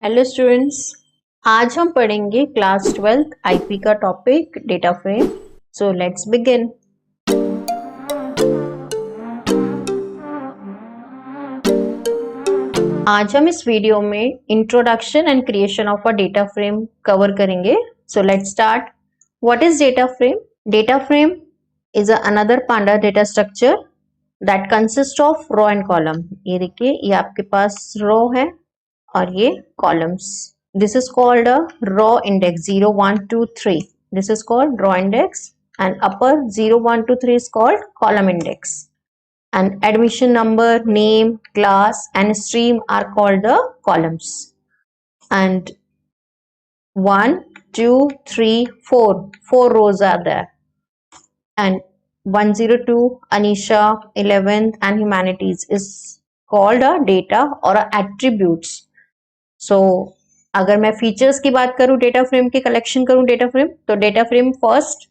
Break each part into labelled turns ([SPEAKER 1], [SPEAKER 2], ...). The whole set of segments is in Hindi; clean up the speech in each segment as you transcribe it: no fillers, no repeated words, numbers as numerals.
[SPEAKER 1] हेलो स्टूडेंट्स, आज हम पढ़ेंगे क्लास 12th आईपी का topic data frame. So let's begin. आज हम इस वीडियो में introduction and creation of a data frame cover करेंगे। So let's start. What is data frame? Data frame is another panda data structure that consist of row and column. ये देखिए, ये आपके पास रो है और ये columns. This is called a raw index 0, 1, 2, 3. This is called raw index, and upper 0, 1, 2, 3 is called column index. And admission number, name, class, and stream are called the columns. And 1, 2, 3, 4 rows are there. And 102, Anisha, 11th, and humanities is called a data or a attributes. So अगर मैं फीचर्स की बात करूं, डेटा फ्रेम की कलेक्शन करूं डेटा फ्रेम, तो data frame first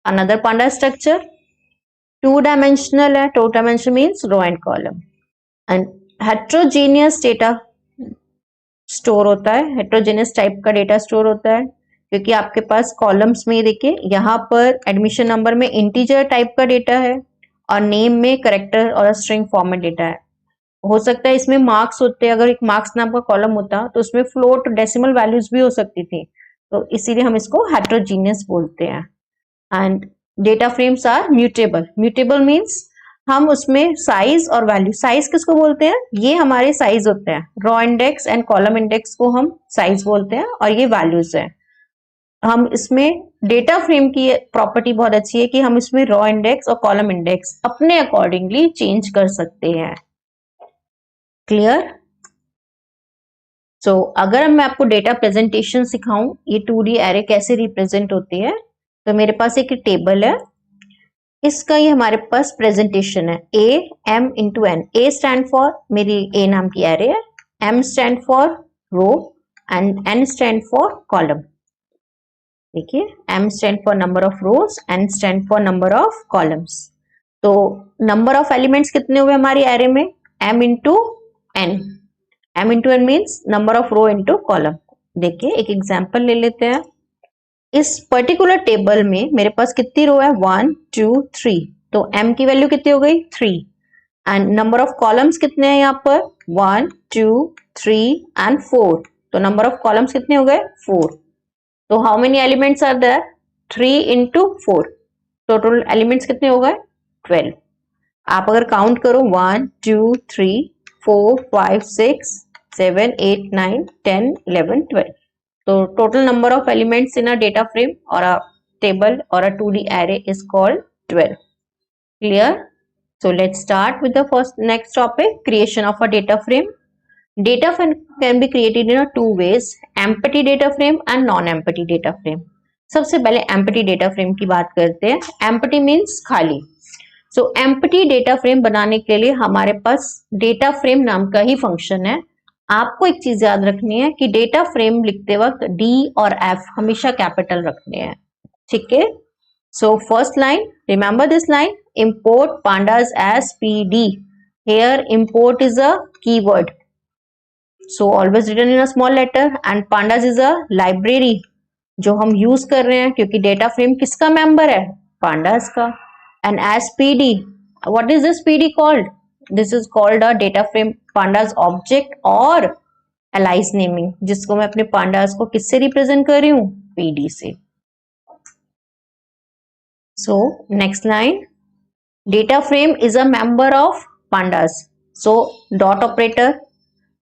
[SPEAKER 1] another panda structure, 2 dimensional है। 2 dimension means row and column. And heterogeneous data store होता है, हेट्रोजेनियस टाइप का डेटा स्टोर होता है, क्योंकि आपके पास कॉलम्स में देखिए यहाँ पर एडमिशन नंबर में इंटीजर टाइप का डेटा है और नेम में करेक्टर और स्ट्रिंग फॉर्मेट डेटा है। हो सकता है इसमें मार्क्स होते हैं, अगर एक मार्क्स नाम का कॉलम होता तो उसमें फ्लोट डेसिमल वैल्यूज भी हो सकती थी, तो इसीलिए हम इसको हेट्रोजीनियस बोलते हैं। And data frames are mutable. Mutable means हम उसमें साइज और वैल्यू, साइज किसको बोलते हैं? ये हमारे साइज होते हैं, raw index and column index को हम साइज बोलते हैं और ये वैल्यूज है। हम इसमें डेटा फ्रेम की प्रॉपर्टी बहुत अच्छी है कि हम इसमें रॉ इंडेक्स और कॉलम इंडेक्स अपने अकॉर्डिंगली चेंज कर सकते हैं। क्लियर? सो अगर मैं आपको डेटा प्रेजेंटेशन सिखाऊं, ये 2D एरे कैसे रिप्रेजेंट होती है, तो मेरे पास एक टेबल है, इसका ये हमारे पास प्रेजेंटेशन है। A M into N। A stand for मेरी A नाम की एरे है, M stand for row and N stand for column. देखिए, M stand for number of rose, N stand for number of columns. तो नंबर ऑफ एलिमेंट्स कितने हुए हमारी एरे में? M into N। M into N means number of rho into column. देखिए, एक एग्जाम्पल ले लेते हैं। इस पर्टिकुलर टेबल में मेरे पास कितनी रो है? 1, 2, 3। तो M की वैल्यू कितनी हो गई? 3। एंड नंबर ऑफ कॉलम्स कितने हैं यहाँ पर? 1, 2, 3 एंड 4। तो नंबर ऑफ कॉलम्स कितने हो गए? 4। तो how many elements are there? 3 into 4। Total elements कितने हो गए? 12। आप अगर काउंट करो 1, 2, 3, 4, 5, 6, 7, 8, 9, 10, 11, 12. So total number of elements in a data frame or a table or a 2D array is called 12. Clear? So let's start with the next topic, creation of a data frame. Data frame can be created in two ways, empty data frame and non-empty data frame. सबसे पहले empty data frame की बात करते हैं। empty means खाली। So empty data frame बनाने के लिए हमारे पास data frame नाम का ही फंक्शन है। आपको एक चीज याद रखनी है कि डेटा फ्रेम लिखते वक्त D और F हमेशा कैपिटल रखने हैं, ठीक है? So first line, remember this line, import pandas as PD। Here import is a keyword, so always written in a small letter, and pandas is a library जो हम यूज कर रहे हैं, क्योंकि डेटा फ्रेम किसका मेंबर है? पांडास का। And as PD, what is this PD called? This is called a data frame pandas object और एलाइज नेमिंग, जिसको मैं अपने पांडास को किससे रिप्रेजेंट कर रही हूँ? PD से। So next line, data frame is a member of pandas, so dot operator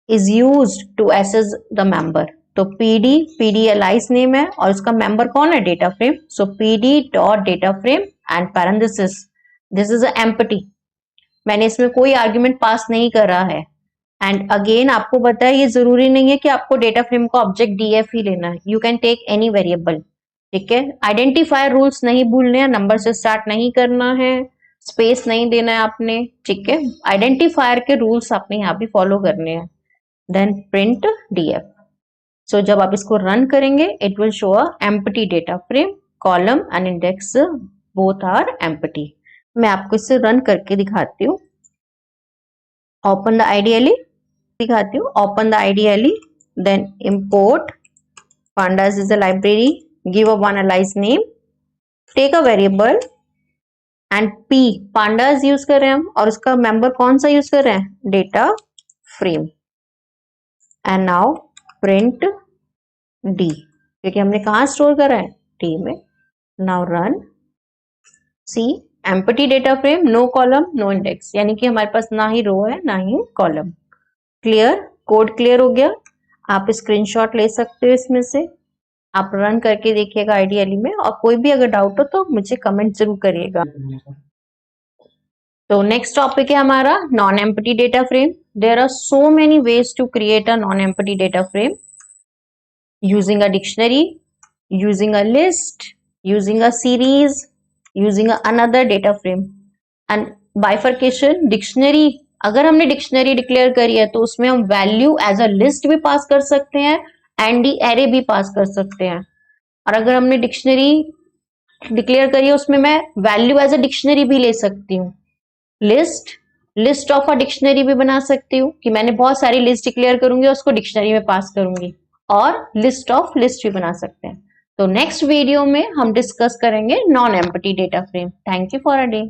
[SPEAKER 1] is used to access the member. तो PD एलाइज नेम है और उसका मेंबर कौन है? Data frame. So PD dot data frame and parenthesis, this is empty. मैंने इसमें कोई आर्ग्यूमेंट पास नहीं करा है। एंड अगेन आपको पता है, ये जरूरी नहीं है कि आपको डेटा फ्रेम का ऑब्जेक्ट DF ही लेना है, you can take any variable, ठीक है? आइडेंटिफायर रूल्स नहीं भूलने हैं, नंबर से स्टार्ट नहीं करना है, स्पेस नहीं देना है आपने, ठीक है? आइडेंटिफायर के रूल्स आपने यहाँ भी फॉलो करने हैं। Then print DF। सो जब आप इसको रन करेंगे, it will show a empty data frame, column and index both are empty. मैं आपको इसे रन करके दिखाती हूँ। ओपन द आइडियली, दिखाती हूँ। Open the ideally, then import pandas is a library, give a one alias name, take a variable and p pandas use कर रहे हैं हम और उसका मेंबर कौन सा यूज कर रहे हैं, data frame, and now print D, क्योंकि हमने कहाँ स्टोर करा है, डी में. Now run, see empty data frame, no column no index, यानी कि हमारे पास ना ही रो है ना ही कॉलम. क्लियर, कोड क्लियर हो गया. आप स्क्रीनशॉट ले सकते हो इसमें से, आप रन करके देखिएगा आइडियली में, और कोई भी अगर डाउट हो तो मुझे कमेंट जरूर करिएगा. तो नेक्स्ट टॉपिक है हमारा non empty data frame. There are so many ways to create a non empty data frame, using a dictionary, using a list, using a series, using another data frame. And bifurcation, dictionary, अगर हमने डिक्शनरी डिक्लेयर करी है तो उसमें हम वैल्यू एज अ लिस्ट भी पास कर सकते हैं, एंडी एरे भी पास कर सकते हैं. और अगर हमने डिक्शनरी डिक्लेयर करी है उसमें मैं वैल्यू एज अ डिक्शनरी भी ले सकती हूँ. लिस्ट ऑफ अ डिक्शनरी भी बना सकती हूँ कि मैंने बहुत सारी लिस्ट डिक्लेयर करूंगी और उसको डिक्शनरी में पास करूंगी, और लिस्ट ऑफ लिस्ट भी बना सकते हैं. तो नेक्स्ट वीडियो में हम डिस्कस करेंगे non empty data frame. Thank you for a day.